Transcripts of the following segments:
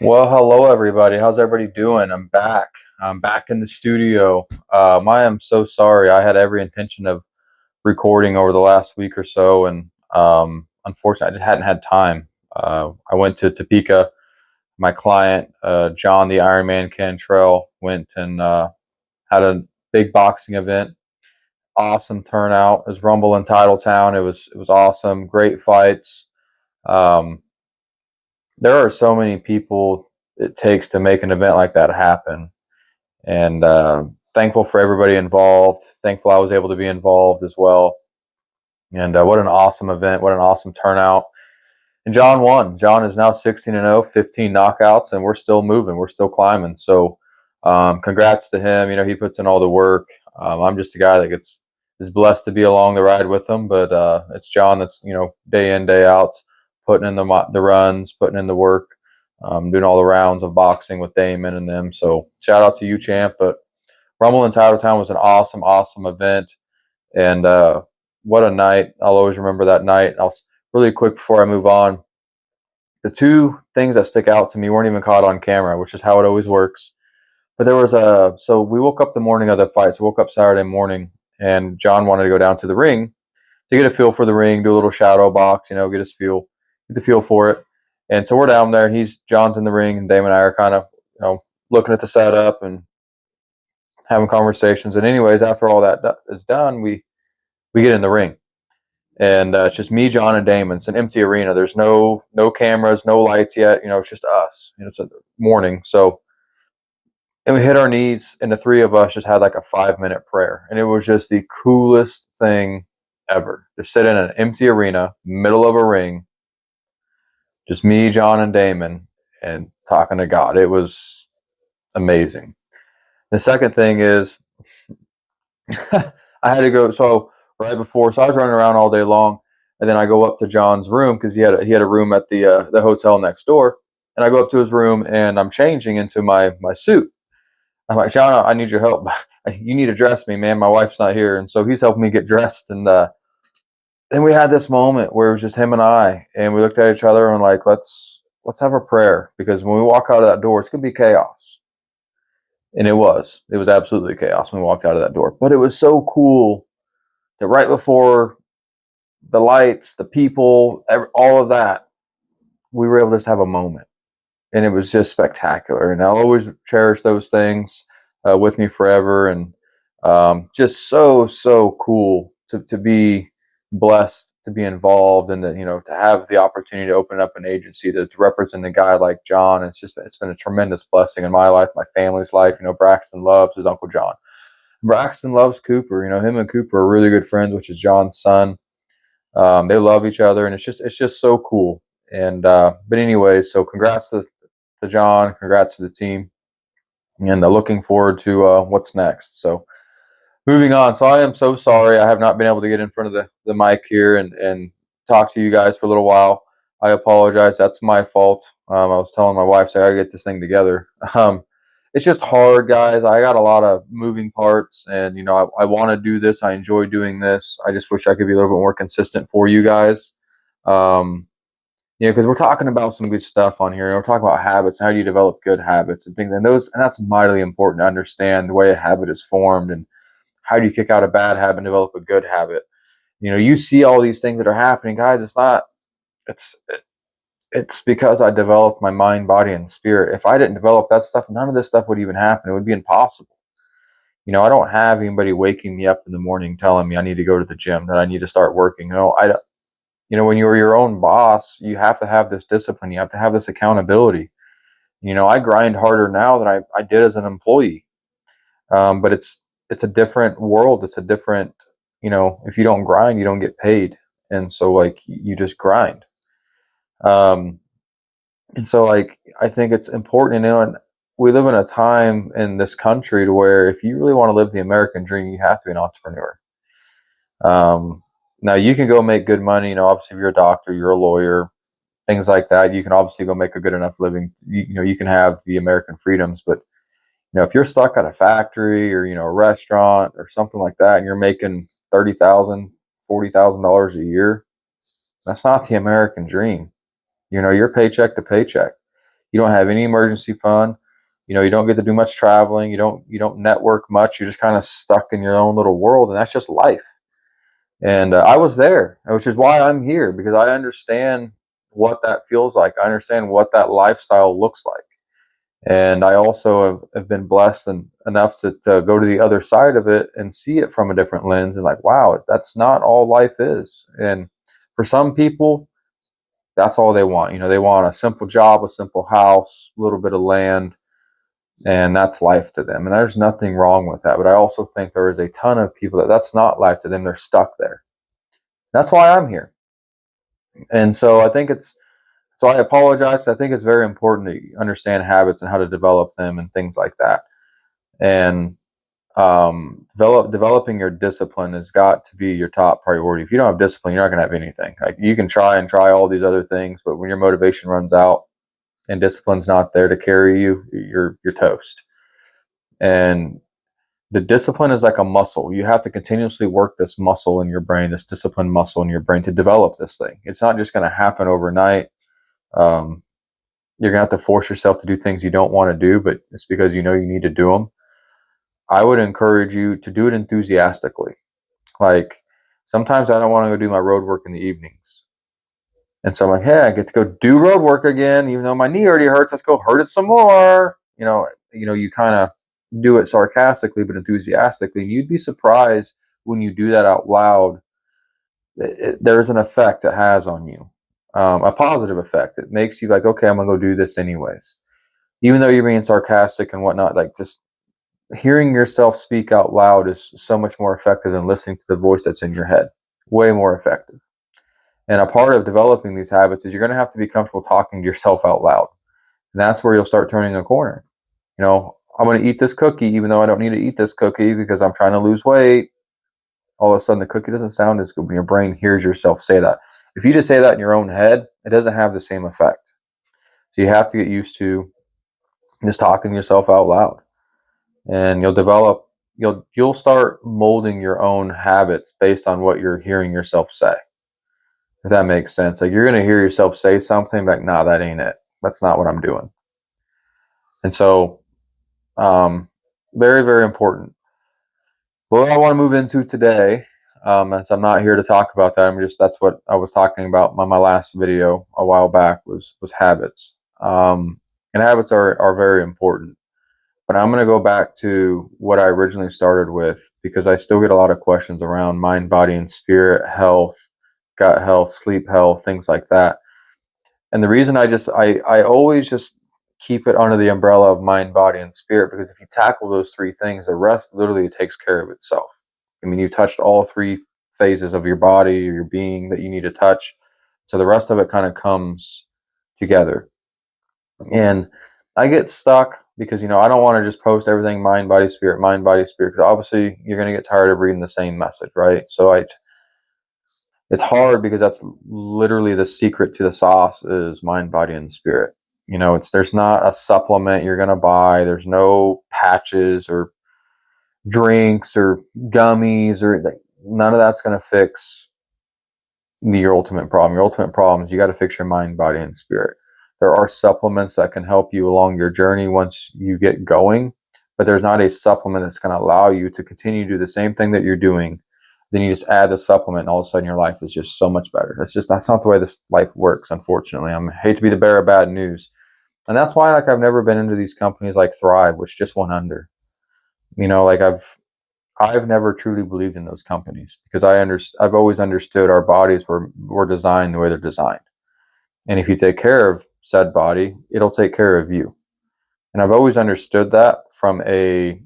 Well, hello everybody. How's everybody doing? I'm back. I'm back in the studio. I am so sorry. I had every intention of recording over the last week or so, and unfortunately, I just hadn't had time. I went to Topeka. My client, John the Iron Man Cantrell, went and had a big boxing event. Awesome turnout. It was Rumble in Titletown. It was awesome. Great fights. Um, there are so many people it takes to make an event like that happen, and thankful for everybody involved. Thankful I was able to be involved as well. And what an awesome event! What an awesome turnout! And John won. John is now 16-0, 15 knockouts, and we're still moving. We're still climbing. So, congrats to him. He puts in all the work. I'm just a guy that is blessed to be along the ride with him. But it's John that's day in day out, putting in the runs, putting in the work, doing all the rounds of boxing with Damon and them. So shout out to you, champ. But Rumble in Titletown was an awesome, awesome event, and what a night! I'll always remember that night. I'll really quick before I move on. The two things that stick out to me weren't even caught on camera, which is how it always works. But there was so we woke up the morning of the fight. So woke up Saturday morning, and John wanted to go down to the ring to get a feel for the ring, do a little shadow box, get the feel for it. And so we're down there, and John's in the ring, and Damon and I are kind of, looking at the setup and having conversations. And anyways, after all that is done, we get in the ring, and it's just me, John, and Damon. It's an empty arena. There's no cameras, no lights yet. It's just us. It's a morning, so and we hit our knees, and the three of us just had like a 5-minute prayer, and it was just the coolest thing ever. To sit in an empty arena, middle of a ring, just me, John, and Damon, and talking to God. It was amazing. The second thing is, I had to go. So right before, so I was running around all day long, and then I go up to John's room because he had a room at the hotel next door, and I go up to his room and I'm changing into my suit. I'm like, John, I need your help. You need to dress me, man. My wife's not here, and so he's helping me get dressed. And then we had this moment where it was just him and I, and we looked at each other and like, let's have a prayer, because when we walk out of that door, it's gonna be chaos. And it was absolutely chaos when we walked out of that door. But it was so cool that right before the lights, the people, all of that, we were able to just have a moment, and it was just spectacular. And I'll always cherish those things with me forever. And just so cool to be blessed to be involved, and to have the opportunity to open up an agency to represent a guy like John. It's been a tremendous blessing in my life, my family's life. Braxton loves his Uncle John. Braxton loves Cooper. Him and Cooper are really good friends, which is John's son. They love each other, and it's just so cool. And but anyway, so congrats to John, congrats to the team, and looking forward to what's next. So moving on. So I am so sorry I have not been able to get in front of the mic here and talk to you guys for a little while. I apologize. That's my fault. I was telling my wife, so I gotta get this thing together. It's just hard, guys. I got a lot of moving parts, and I want to do this. I enjoy doing this. I just wish I could be a little bit more consistent for you guys. Um, because we're talking about some good stuff on here. We're talking about habits and how do you develop good habits and things, and that's mightily important to understand the way a habit is formed, and how do you kick out a bad habit and develop a good habit. You see all these things that are happening, guys. It's it's because I developed my mind, body, and spirit. If I didn't develop that stuff, none of this stuff would even happen. It would be impossible. I don't have anybody waking me up in the morning telling me I need to go to the gym, that I need to start working. When you're your own boss, you have to have this discipline. You have to have this accountability. I grind harder now than I did as an employee. But it's a different world. It's a different, if you don't grind, you don't get paid. And so like you just grind. Um, and so like I think it's important, and we live in a time in this country to where if you really want to live the American dream, you have to be an entrepreneur. Um, Now you can go make good money. Obviously if you're a doctor, you're a lawyer, things like that. You can obviously go make a good enough living. You can have the American freedoms, but if you're stuck at a factory or a restaurant or something like that, and you're making $30,000, $40,000 a year, that's not the American dream. You're paycheck to paycheck. You don't have any emergency fund. You don't get to do much traveling. You don't network much. You're just kind of stuck in your own little world, and that's just life. And I was there, which is why I'm here, because I understand what that feels like. I understand what that lifestyle looks like. And I also have been blessed enough to go to the other side of it and see it from a different lens and like, wow, that's not all life is. And for some people, that's all they want. They want a simple job, a simple house, a little bit of land, and that's life to them. And there's nothing wrong with that. But I also think there is a ton of people that's not life to them. They're stuck there. That's why I'm here. And so so I apologize. I think it's very important to understand habits and how to develop them and things like that. And developing your discipline has got to be your top priority. If you don't have discipline, you're not going to have anything. Like, you can try all these other things, but when your motivation runs out and discipline's not there to carry you, you're toast. And the discipline is like a muscle. You have to continuously work this muscle in your brain, this discipline muscle in your brain, to develop this thing. It's not just going to happen overnight. You're going to have to force yourself to do things you don't want to do, but it's because you need to do them. I would encourage you to do it enthusiastically. Like, sometimes I don't want to go do my road work in the evenings. And so I'm like, hey, I get to go do road work again, even though my knee already hurts. Let's go hurt it some more. You kind of do it sarcastically, but enthusiastically. And you'd be surprised when you do that out loud. There's an effect it has on you, a positive effect. It makes you like, okay, I'm going to go do this anyways. Even though you're being sarcastic and whatnot, like, just hearing yourself speak out loud is so much more effective than listening to the voice that's in your head. Way more effective. And a part of developing these habits is you're going to have to be comfortable talking to yourself out loud. And that's where you'll start turning a corner. I'm going to eat this cookie even though I don't need to eat this cookie because I'm trying to lose weight. All of a sudden, the cookie doesn't sound as good when your brain hears yourself say that. If you just say that in your own head, it doesn't have the same effect. So you have to get used to just talking to yourself out loud. And you'll start molding your own habits based on what you're hearing yourself say. If that makes sense. Like, you're going to hear yourself say something like, nah, that ain't it. That's not what I'm doing. And so, very, very important. What I want to move into today, as I'm not here to talk about that. That's what I was talking about on my last video a while back was habits. And habits are very important. But I'm going to go back to what I originally started with, because I still get a lot of questions around mind, body, and spirit, health, gut health, sleep health, things like that. And the reason I always just keep it under the umbrella of mind, body, and spirit, because if you tackle those three things, the rest literally takes care of itself. I mean, you touched all three phases of your body or your being that you need to touch. So the rest of it kind of comes together. And I get stuck because, I don't want to just post everything mind, body, spirit, because obviously you're going to get tired of reading the same message, right? So it's hard because that's literally the secret to the sauce is mind, body, and spirit. There's not a supplement you're going to buy. There's no patches or drinks or gummies or none of that's going to fix your ultimate problem. Your ultimate problem is you got to fix your mind, body, and spirit. There are supplements that can help you along your journey once you get going, but there's not a supplement that's going to allow you to continue to do the same thing that you're doing. Then you just add the supplement and all of a sudden your life is just so much better. That's not the way this life works, unfortunately. I hate to be the bearer of bad news. And that's why I've never been into these companies like Thrive, which just went under. I've never truly believed in those companies because I've always understood our bodies were designed the way they're designed. And if you take care of said body, it'll take care of you. And I've always understood that from a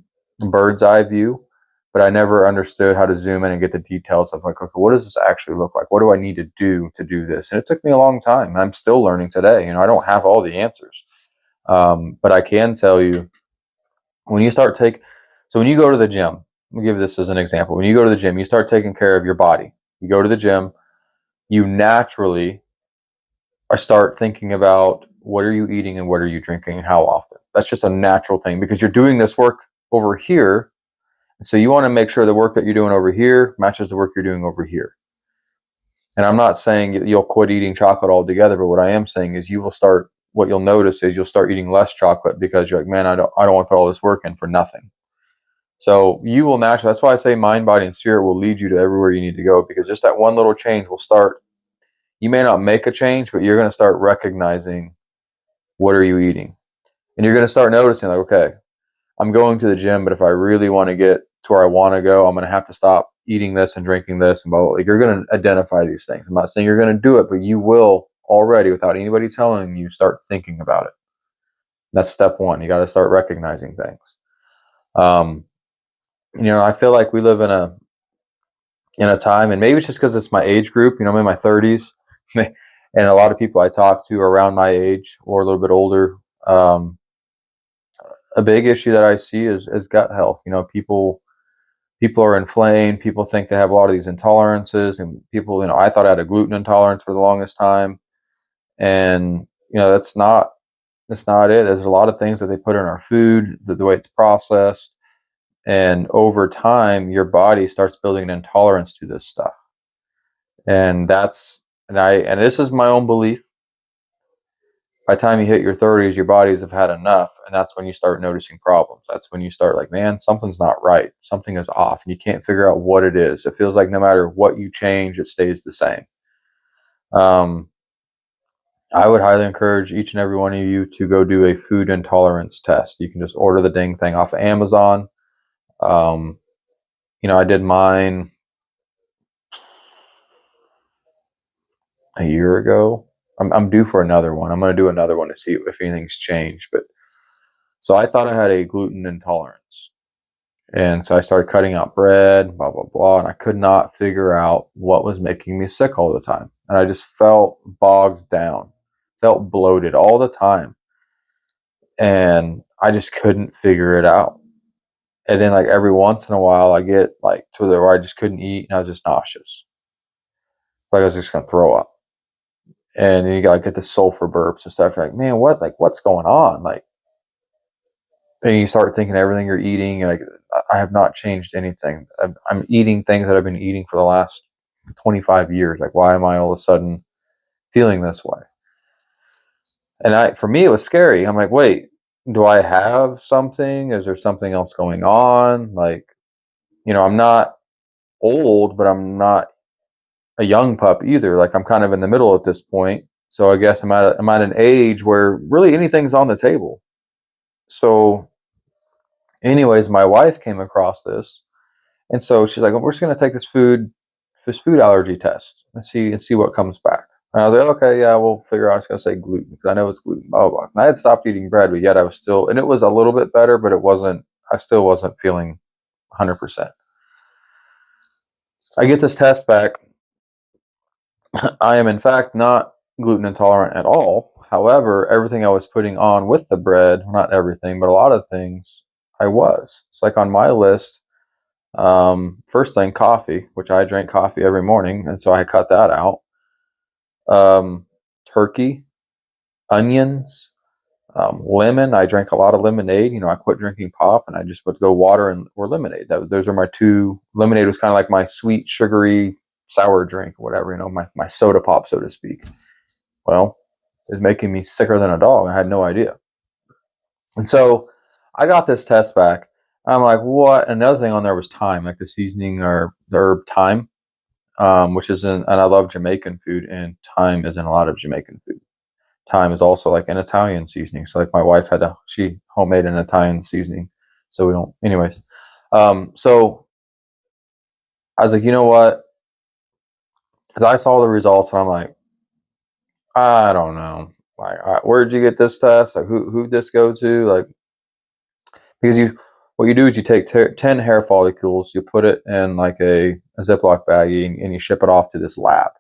bird's eye view, but I never understood how to zoom in and get the details of like, okay, what does this actually look like? What do I need to do this? And it took me a long time. I'm still learning today. I don't have all the answers. But I can tell you, when you go to the gym, let me give this as an example. When you go to the gym, you start taking care of your body. You go to the gym, you naturally start thinking about what are you eating and what are you drinking and how often. That's just a natural thing because you're doing this work over here. So you want to make sure the work that you're doing over here matches the work you're doing over here. And I'm not saying you'll quit eating chocolate altogether, but what I am saying is you will start what you'll notice is you'll start eating less chocolate because you're like, man, I don't want to put all this work in for nothing. So you will naturally, that's why I say mind, body, and spirit will lead you to everywhere you need to go, because just that one little change will start. You may not make a change, but you're going to start recognizing what are you eating. And you're going to start noticing, like, okay, I'm going to the gym, but if I really want to get to where I want to go, I'm going to have to stop eating this and drinking this and blah, blah. Like, you're going to identify these things. I'm not saying you're going to do it, but you will already, without anybody telling you, start thinking about it. That's step one. You got to start recognizing things. I feel like we live in a time, and maybe it's just because it's my age group. I'm in my 30s, and a lot of people I talk to are around my age or a little bit older. A big issue that I see is gut health. People are inflamed. People think they have a lot of these intolerances, and people, I thought I had a gluten intolerance for the longest time, and that's not it. There's a lot of things that they put in our food, the way it's processed, and over time, your body starts building an intolerance to this stuff. And this is my own belief. By the time you hit your 30s, your bodies have had enough, and that's when you start noticing problems. That's when you start like, man, something's not right. Something is off, and you can't figure out what it is. It feels like no matter what you change, it stays the same. I would highly encourage each and every one of you to go do a food intolerance test. You can just order the dang thing off of Amazon. I did mine a year ago. I'm due for another one. I'm going to do another one to see if anything's changed. But so I thought I had a gluten intolerance. And so I started cutting out bread, blah, blah, blah. And I could not figure out what was making me sick all the time. And I just felt bogged down, felt bloated all the time. And I just couldn't figure it out. And then, like, every once in a while, I get like to where I just couldn't eat and I was just nauseous. Like I was just going to throw up. And then you got to get the sulfur burps and stuff. You're like, man, what's going on? Like, and you start thinking everything you're eating, like, I have not changed anything. I'm eating things that I've been eating for the last 25 years. Like, why am I all of a sudden feeling this way? And for me, it was scary. I'm like, wait, do I have something? Is there something else going on? Like, I'm not old, but I'm not a young pup either. Like, I'm kind of in the middle at this point. So I guess I'm at an age where really anything's on the table. So, anyways, my wife came across this, and so she's like, "We're just gonna take this food allergy test and see what comes back." And I was like, "Okay, yeah, we'll figure out." It's gonna say gluten because I know it's gluten. Blah, blah, blah. And I had stopped eating bread, but yet I was still, and it was a little bit better, but it wasn't. I still wasn't feeling 100%. I get this test back. I am in fact not gluten intolerant at all. However, everything I was putting on with the bread, not everything, but a lot of things, I was. It's like on my list. First thing, coffee, which I drank coffee every morning, and so I cut that out. Um, Turkey, onions, lemon. I drank a lot of lemonade. I quit drinking pop, and I just would go water or lemonade. Those are my two. Lemonade was kind of like my sweet, sugary, sour drink, or whatever. My soda pop, so to speak. Well, it's making me sicker than a dog. I had no idea. And so I got this test back. I'm like, what? Another thing on there was thyme, like the seasoning or the herb thyme, which is and I love Jamaican food, and thyme is in a lot of Jamaican food. Thyme is also like an Italian seasoning. So like my wife she homemade an Italian seasoning. So we don't, anyways. So I was like, you know what? Because I saw the results and I'm like, I don't know. Like, where'd you get this test? Like, who'd this go to? Like, because what you do is you take 10 hair follicles, you put it in like a Ziploc baggie, and you ship it off to this lab.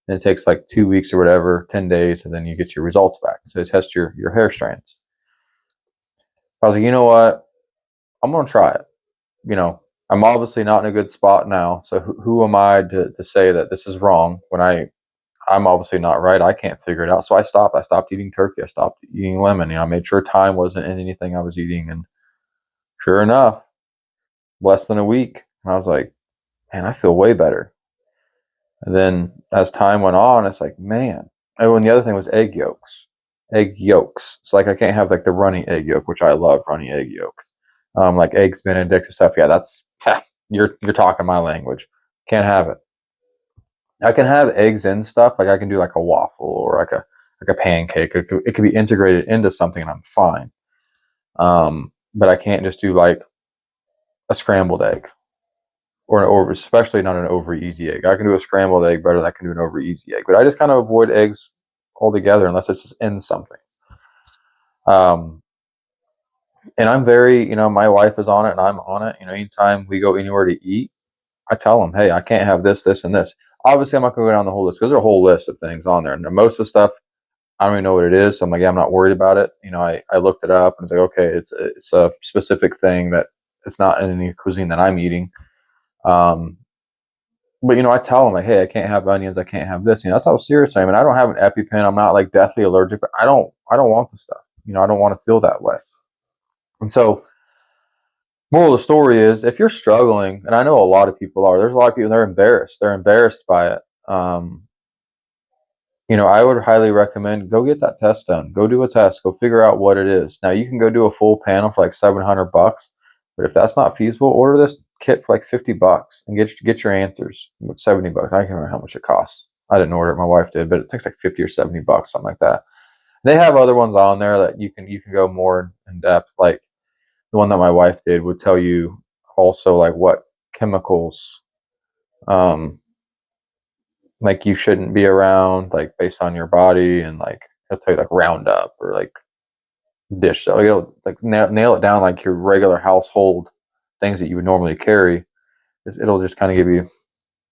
And it takes like 2 weeks or whatever, 10 days, and then you get your results back. So they test your hair strands. I was like, you know what? I'm going to try it. I'm obviously not in a good spot now. So who am I to say that this is wrong when I'm obviously not right? I can't figure it out. So I stopped. I stopped eating turkey. I stopped eating lemon. I made sure thyme wasn't in anything I was eating. And sure enough, less than a week, I was like, man, I feel way better. And then as time went on, it's like, man. Oh, and the other thing was egg yolks. egg yolks. So like I can't have like the runny egg yolk, which I love runny egg yolk. Like eggs Benedict and stuff. Yeah, that's you're talking my language. Can't have it. I can have eggs in stuff. Like I can do like a waffle or like a pancake. It could be integrated into something, and I'm fine. But I can't just do like a scrambled egg or an over, especially not an over easy egg. I can do a scrambled egg better than I can do an over easy egg. But I just kind of avoid eggs altogether unless it's just in something. Um, and I'm very, my wife is on it and I'm on it. Anytime we go anywhere to eat, I tell them, hey, I can't have this, this, and this. Obviously, I'm not going to go down the whole list because there's a whole list of things on there. And most of the stuff, I don't even know what it is. So I'm like, yeah, I'm not worried about it. I looked it up and it's like, okay, it's a specific thing that it's not in any cuisine that I'm eating. But I tell them like, hey, I can't have onions, I can't have this. That's how serious I am. And I don't have an EpiPen. I'm not like deathly allergic, but I don't want the stuff. I don't want to feel that way. And so, moral of the story is, if you're struggling, and I know a lot of people are, there's a lot of people they're embarrassed. They're embarrassed by it. I would highly recommend go get that test done. Go do a test. Go figure out what it is. Now you can go do a full panel for like $700, but if that's not feasible, order this kit for like $50 and get your answers. With $70, I can't remember how much it costs. I didn't order it. My wife did, but it takes like 50 or $70, something like that. They have other ones on there that you can go more in depth. Like the one that my wife did would tell you also like what chemicals like you shouldn't be around, like based on your body, and like it'll tell you like Roundup or like dish. So it'll like nail it down like your regular household things that you would normally carry. It'll just kind of give you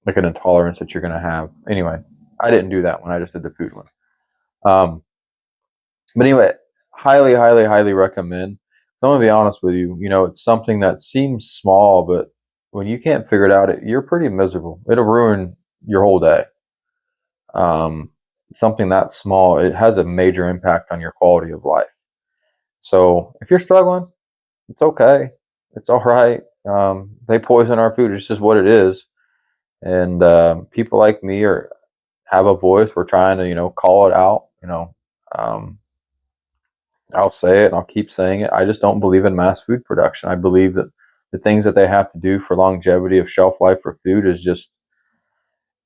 like an intolerance that you're gonna have. Anyway, I didn't do that one. I just did the food one. Um, but anyway, highly, highly, highly recommend. So I'm gonna be honest with you. It's something that seems small, but when you can't figure it out, you're pretty miserable. It'll ruin your whole day. um, Something that small, it has a major impact on your quality of life. So if you're struggling, it's okay. It's all right. They poison our food. It's just what it is. And people like me have a voice. We're trying to, call it out. Um, I'll say it and I'll keep saying it. I just don't believe in mass food production. I believe that the things that they have to do for longevity of shelf life for food is just,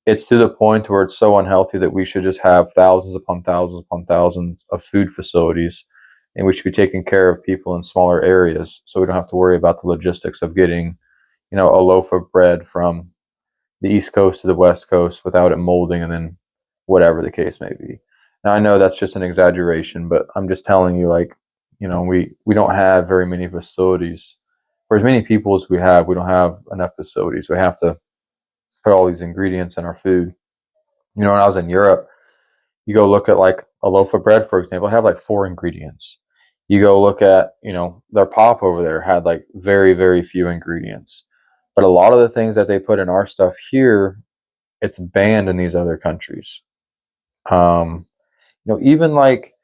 it's to the point where it's so unhealthy that we should just have thousands upon thousands of food facilities, and we should be taking care of people in smaller areas so we don't have to worry about the logistics of getting, a loaf of bread from the East Coast to the West Coast without it molding and then whatever the case may be. Now I know that's just an exaggeration, but I'm just telling you, like, we don't have very many facilities. For as many people as we have, we don't have enough facilities. We have to put all these ingredients in our food. When I was in Europe, you go look at like a loaf of bread, for example, have like 4 ingredients. You go look at, their pop over there had like very, very few ingredients. But a lot of the things that they put in our stuff here, it's banned in these other countries. Even like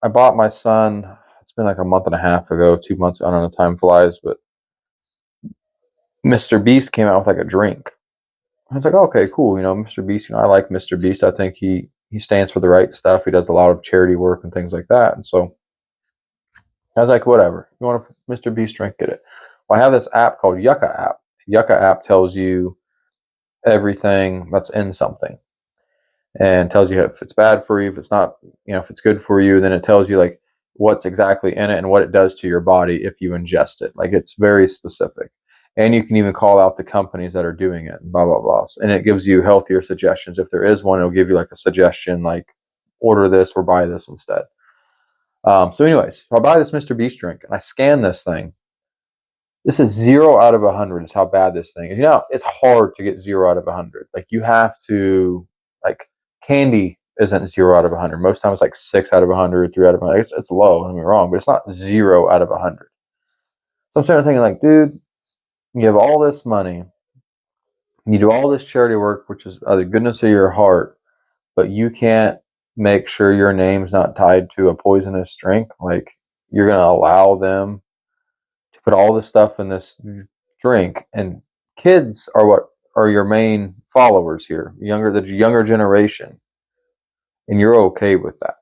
I bought my son, it's been like a month and a half ago, 2 months, I don't know, time flies, but Mr. Beast came out with like a drink. I was like, okay, cool. Mr. Beast, I like Mr. Beast. I think he stands for the right stuff. He does a lot of charity work and things like that. And so I was like, whatever. You want a Mr. Beast drink, get it. Well, I have this app called Yucca app. Yucca app tells you everything that's in something and tells you if it's bad for you, if it's not, if it's good for you, then it tells you like what's exactly in it and what it does to your body if you ingest it. Like it's very specific. And you can even call out the companies that are doing it, blah, blah, blah. And it gives you healthier suggestions. If there is one, it'll give you like a suggestion, like order this or buy this instead. So anyways, so I buy this Mr. Beast drink and I scan this thing. This is 0 out of 100 is how bad this thing is. It's hard to get 0 out of 100. Like you have to, like, candy isn't 0 out of 100. Most times, like 6 out of 100, 3 out of 100. It's low. Don't get me wrong, but it's not 0 out of 100. So I'm starting thinking, like, dude, you have all this money, you do all this charity work, which is out of the goodness of your heart, but you can't make sure your name's not tied to a poisonous drink. Like you're gonna allow them to put all this stuff in this drink, and kids are what are your main followers here, the younger generation, and you're okay with that.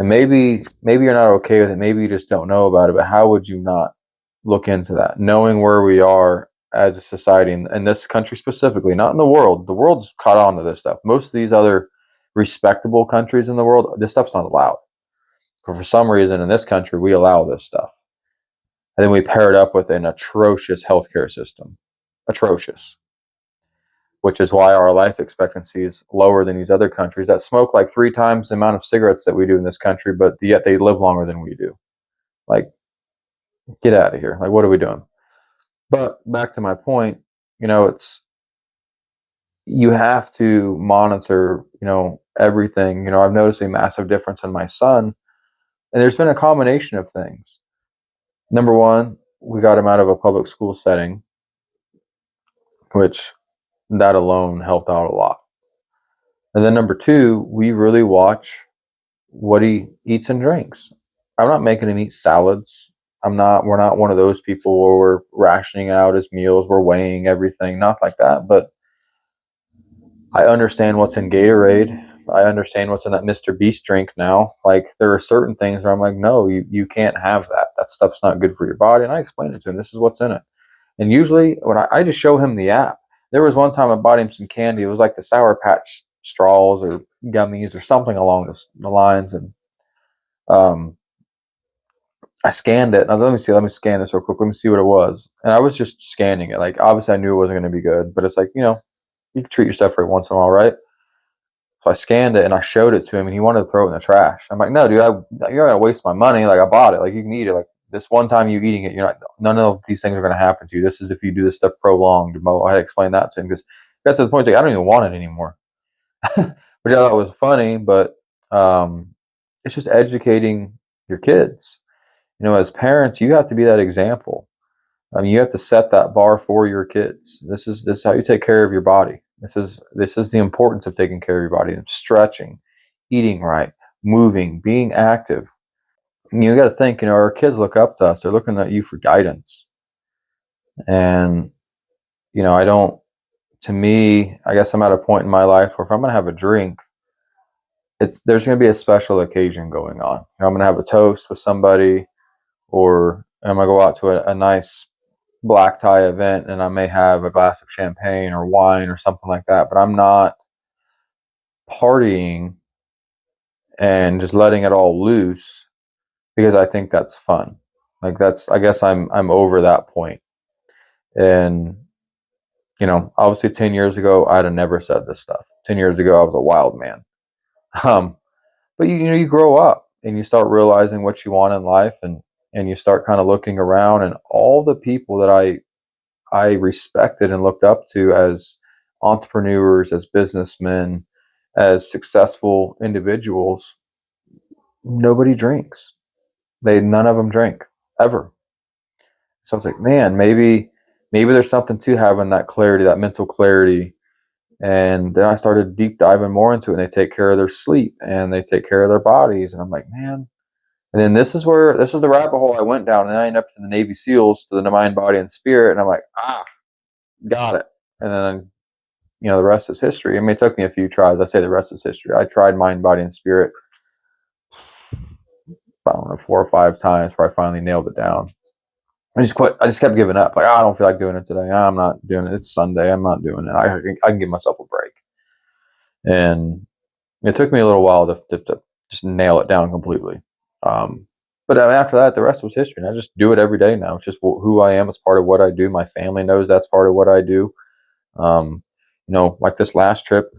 And maybe you're not okay with it. Maybe you just don't know about it. But how would you not look into that, knowing where we are as a society in this country specifically, not in the world. The world's caught on to this stuff. Most of these other respectable countries in the world, this stuff's not allowed. But for some reason, in this country, we allow this stuff. And then we pair it up with an atrocious healthcare system. Atrocious. Which is why our life expectancy is lower than these other countries that smoke like 3 times the amount of cigarettes that we do in this country, but yet they live longer than we do. Like, get out of here. Like, what are we doing? But back to my point, it's you have to monitor, everything. I've noticed a massive difference in my son, and there's been a combination of things. Number one, we got him out of a public school setting, which that alone helped out a lot. And then number two, we really watch what he eats and drinks. I'm not making him eat salads. We're not one of those people where we're rationing out his meals, we're weighing everything, not like that. But I understand what's in Gatorade. I understand what's in that Mr. Beast drink now. Like, there are certain things where I'm like, no, you can't have that. That stuff's not good for your body. And I explained it to him. This is what's in it. And usually when I just show him the app, there was one time I bought him some candy. It was like the Sour Patch straws or gummies or something along the lines. And um, I scanned it. Now, let me scan this real quick. Let me see what it was. And I was just scanning it. Like, obviously I knew it wasn't going to be good, but it's like, you can treat yourself every once in a while, right? So I scanned it and I showed it to him, and he wanted to throw it in the trash. I'm like, no, dude, you're not gonna waste my money. Like, I bought it. Like, you can eat it. Like, this one time you eating it, none of these things are gonna happen to you. This is if you do this stuff prolonged. I had to explain that to him because got to the point like I don't even want it anymore. Which I thought was funny, but it's just educating your kids. As parents, you have to be that example. I mean, you have to set that bar for your kids. This is how you take care of your body. This is the importance of taking care of your body and stretching, eating right, moving, being active. And you got to think, our kids look up to us. They're looking at you for guidance. And I don't. To me, I guess I'm at a point in my life where if I'm gonna have a drink, there's gonna be a special occasion going on. I'm gonna have a toast with somebody, or I'm gonna go out to a nice black tie event and I may have a glass of champagne or wine or something like that, but I'm not partying and just letting it all loose because I think that's fun. Like, I guess I'm over that point. And obviously 10 years ago I'd have never said this stuff. 10 years ago I was a wild man. Um but you grow up and you start realizing what you want in life, and you start kind of looking around, and all the people that I respected and looked up to as entrepreneurs, as businessmen, as successful individuals, nobody drinks. None of them drink ever. So I was like, man, maybe there's something to having that clarity, that mental clarity. And then I started deep diving more into it. And they take care of their sleep and they take care of their bodies. And I'm like, man. And then this is the rabbit hole I went down, and I ended up to the Navy SEALs, to the mind, body, and spirit. And I'm like, got it. And then the rest is history. I mean, it took me a few tries. I say the rest is history. I tried mind, body, and spirit, I don't know, 4 or 5 times before I finally nailed it down. I just quit. I just kept giving up. Like, I don't feel like doing it today. I'm not doing it. It's Sunday. I'm not doing it. I can give myself a break. And it took me a little while to just nail it down completely. But I mean, after that, the rest was history. And I just do it every day now. It's just who I am. It's part of what I do. My family knows that's part of what I do. Like this last trip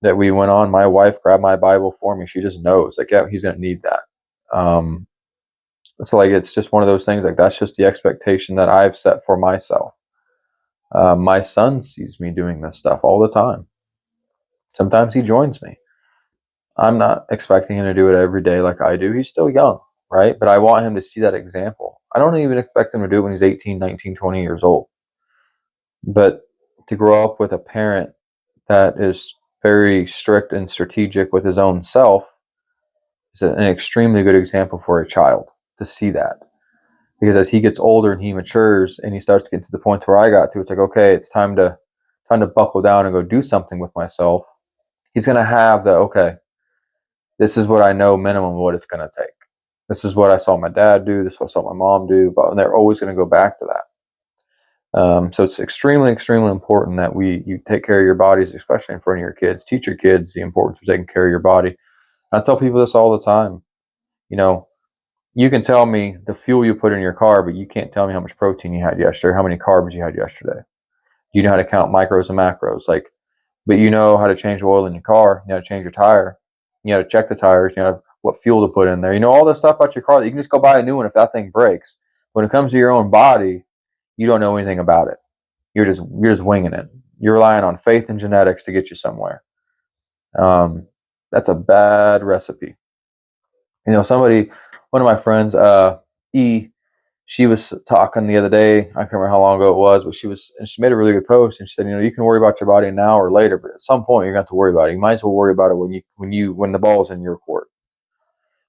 that we went on, my wife grabbed my Bible for me. She just knows, like, yeah, he's going to need that. So, like, it's just one of those things. Like, that's just the expectation that I've set for myself. My son sees me doing this stuff all the time. Sometimes he joins me. I'm not expecting him to do it every day like I do. He's still young, right? But I want him to see that example. I don't even expect him to do it when he's 18, 19, 20 years old. But to grow up with a parent that is very strict and strategic with his own self is an extremely good example for a child to see that. Because as he gets older and he matures and he starts to get to the point where I got to, it's like, okay, it's time to buckle down and go do something with myself. He's gonna have the, okay, This is what I know minimum what it's going to take. This is what I saw my dad do. This is what I saw my mom do. But they're always going to go back to that. So it's extremely, extremely important that you take care of your bodies, especially in front of your kids. Teach your kids the importance of taking care of your body. I tell people this all the time. You know, you can tell me the fuel you put in your car, but you can't tell me how much protein you had yesterday, how many carbs you had yesterday. You know how to count micros and macros, but you know how to change oil in your car. You know how to change your tire. You know how to check the tires. You know what fuel to put in there. You know all this stuff about your car that you can just go buy a new one if that thing breaks. When it comes to your own body, you don't know anything about it. You're just winging it. You're relying on faith and genetics to get you somewhere. Um, that's a bad recipe. One of my friends, E, she was talking the other day. I can't remember how long ago it was, but she made a really good post, and she said, you can worry about your body now or later, but at some point you're going to have to worry about it. You might as well worry about it when the ball's in your court.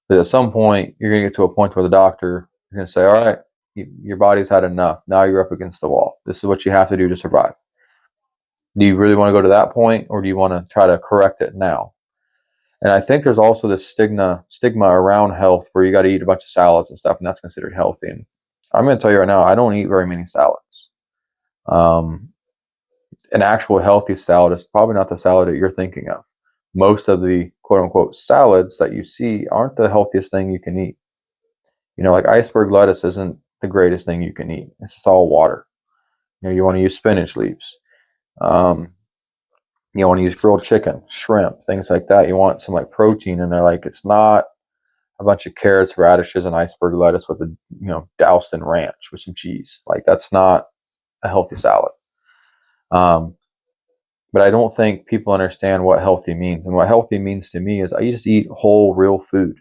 But at some point you're going to get to a point where the doctor is going to say, all right, your body's had enough. Now you're up against the wall. This is what you have to do to survive. Do you really want to go to that point, or do you want to try to correct it now? And I think there's also this stigma around health where you got to eat a bunch of salads and stuff, and that's considered healthy. And I'm going to tell you right now, I don't eat very many salads. Um, an actual healthy salad is probably not the salad that you're thinking of. Most of the quote unquote salads that you see aren't the healthiest thing you can eat. Like iceberg lettuce isn't the greatest thing you can eat. It's just all water. You want to use spinach leaves. Um, you want to use grilled chicken, shrimp, things like that. You want some protein in there. It's not a bunch of carrots, radishes, and iceberg lettuce with doused in ranch with some cheese. That's not a healthy salad. Um, but I don't think people understand what healthy means. And what healthy means to me is I just eat whole, real food.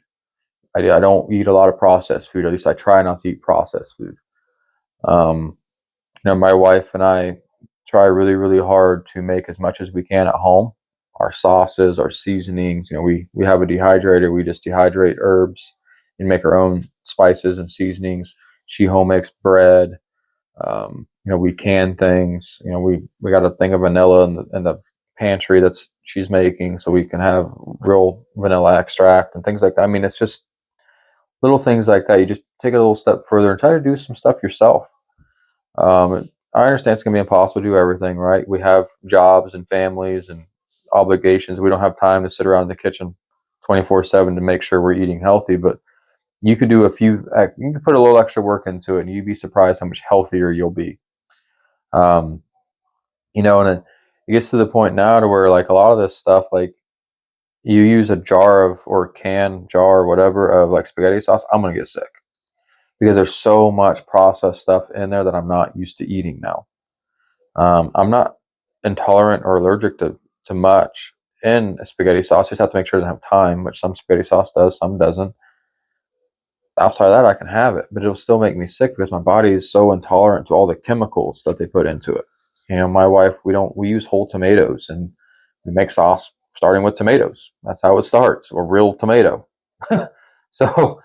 I don't eat a lot of processed food. At least I try not to eat processed food. Um, my wife and I try really, really hard to make as much as we can at home. Our sauces, our seasonings. We have a dehydrator. We just dehydrate herbs and make our own spices and seasonings. She home makes bread. We can things. We got a thing of vanilla in the pantry that's she's making, so we can have real vanilla extract and things like that. I mean, it's just little things like that. You just take it a little step further and try to do some stuff yourself. I understand it's gonna be impossible to do everything, right? We have jobs and families and obligations. We don't have time to sit around the kitchen 24/7 to make sure we're eating healthy, but you could do you could put a little extra work into it, and you'd be surprised how much healthier you'll be. Um, and it gets to the point now to where a lot of this stuff, you use a jar of or can jar or whatever of spaghetti sauce, I'm gonna get sick because there's so much processed stuff in there that I'm not used to eating now. I'm not intolerant or allergic to much in a spaghetti sauce. You just have to make sure it doesn't have thyme, which some spaghetti sauce does, some doesn't. Outside of that, I can have it, but it'll still make me sick because my body is so intolerant to all the chemicals that they put into it. My wife, we use whole tomatoes and we make sauce starting with tomatoes. That's how it starts, a real tomato. So,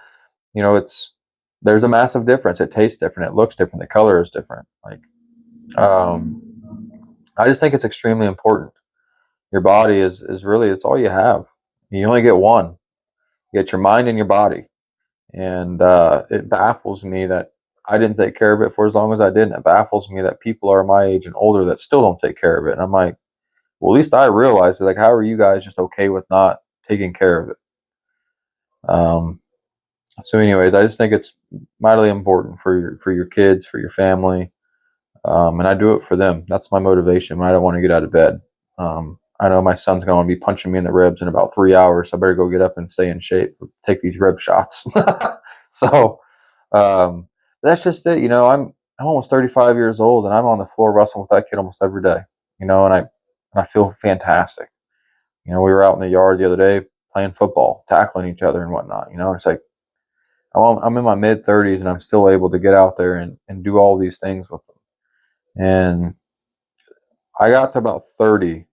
there's a massive difference. It tastes different. It looks different. The color is different. Um, I just think it's extremely important. Your body is really, it's all you have. You only get one. You get your mind and your body. And it baffles me that I didn't take care of it for as long as I did. And it baffles me that people are my age and older that still don't take care of it. And I'm like, well, at least I realize it. How are you guys just okay with not taking care of it? So anyways, I just think it's mightily important for your kids, for your family. And I do it for them. That's my motivation when I don't want to get out of bed. I know my son's going to be punching me in the ribs in about 3 hours, so I better go get up and stay in shape, take these rib shots. So um, that's just it. I'm almost 35 years old, and I'm on the floor wrestling with that kid almost every day. And I feel fantastic. We were out in the yard the other day playing football, tackling each other and whatnot. It's I'm in my mid 30s, and I'm still able to get out there and do all these things with them. And I got to about 30, and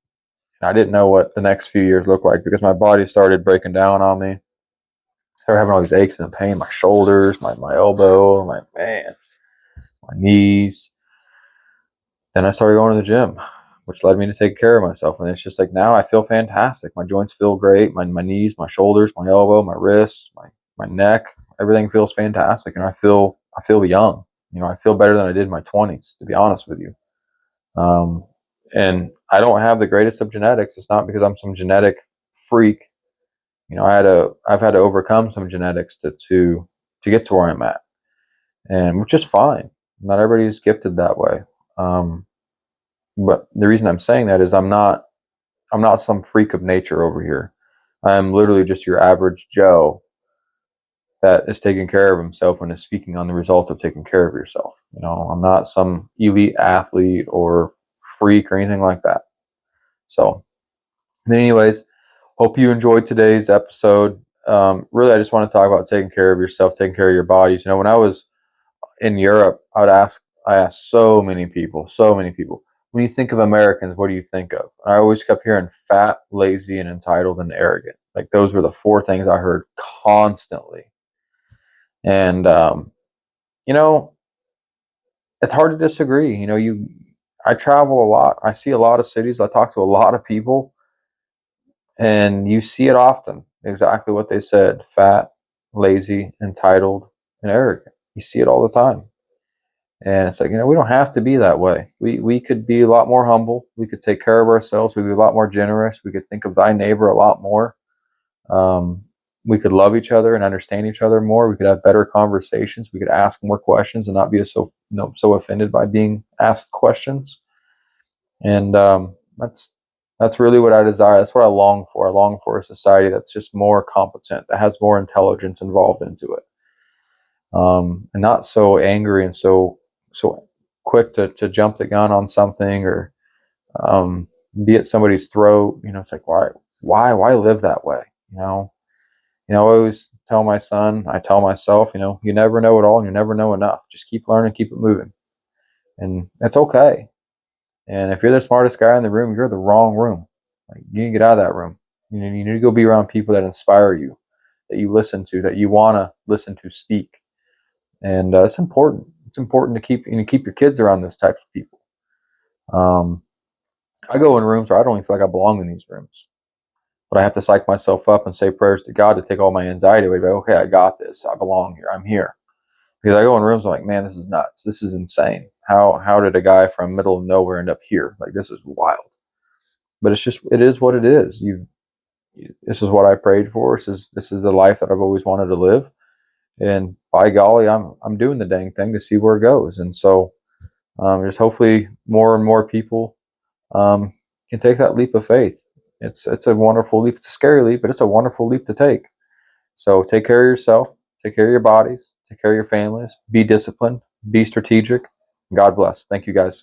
I didn't know what the next few years looked like because my body started breaking down on me. Started having all these aches and pain, my shoulders, my elbow, my knees. Then I started going to the gym. which led me to take care of myself. And it's just like now I feel fantastic. My joints feel great. My knees, my shoulders, my elbow, my wrists, my neck, everything feels fantastic. And I feel young. I feel better than I did in my 20s, to be honest with you. Um, and I don't have the greatest of genetics. It's not because I'm some genetic freak. I've had to overcome some genetics to get to where I'm at, and which is fine. Not everybody's gifted that way. Um, but the reason I'm saying that is I'm not some freak of nature over here. I'm literally just your average Joe that is taking care of himself and is speaking on the results of taking care of yourself. I'm not some elite athlete or freak or anything like that. So, anyways, hope you enjoyed today's episode. Really, I just want to talk about taking care of yourself, taking care of your bodies. When I was in Europe, I asked so many people, when you think of Americans, what do you think of? And I always kept hearing fat, lazy, and entitled and arrogant. Like those were the four things I heard constantly. And you know, it's hard to disagree. I travel a lot. I see a lot of cities. I talk to a lot of people, and you see it often. Exactly what they said: fat, lazy, entitled, and arrogant. You see it all the time. And it's like, we don't have to be that way. We could be a lot more humble. We could take care of ourselves. We'd be a lot more generous. We could think of thy neighbor a lot more. Um, we could love each other and understand each other more. We could have better conversations. We could ask more questions and not be so offended by being asked questions. And that's really what I desire. That's what I long for. I long for a society that's just more competent, that has more intelligence involved into it, and not so angry and so quick to jump the gun on something or be at somebody's throat. It's like why live that way? I always tell my son, I tell myself, you never know it all and you never know enough. Just keep learning, keep it moving, and that's okay. And if you're the smartest guy in the room, you're in the wrong room. Like, you need to get out of that room. You need to go be around people that inspire you, that you listen to, that you want to listen to speak. And it's important. It's important to keep your kids around those types of people. Um, I go in rooms where I don't even feel like I belong in these rooms, but I have to psych myself up and say prayers to God to take all my anxiety away. Like, okay, I got this. I belong here. I'm here. Because I go in rooms, I'm like, man, this is nuts. This is insane. How did a guy from middle of nowhere end up here? Like, this is wild. But it is what it is. This is what I prayed for. This is the life that I've always wanted to live. And by golly, I'm doing the dang thing to see where it goes. And so, just hopefully more and more people can take that leap of faith. It's a wonderful leap. It's a scary leap, but it's a wonderful leap to take. So take care of yourself, take care of your bodies, take care of your families, be disciplined, be strategic. God bless. Thank you, guys.